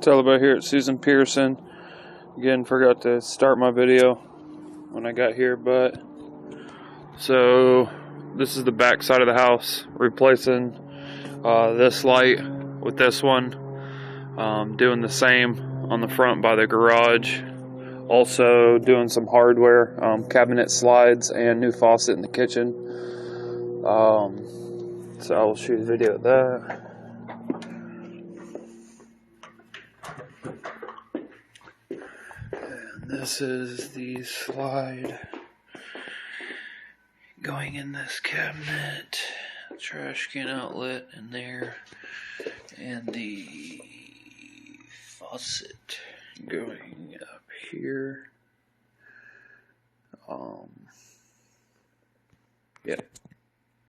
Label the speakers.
Speaker 1: Talibot here at Susan Pearson. Again, forgot to start my video when I got here, but so this is the back side of the house, replacing this light with this one, doing the same on the front by the garage, also doing some hardware, cabinet slides and new faucet in the kitchen. So I will shoot a video of that. This is the slide going in this cabinet, trash can outlet in there, and the faucet going up here. Yeah.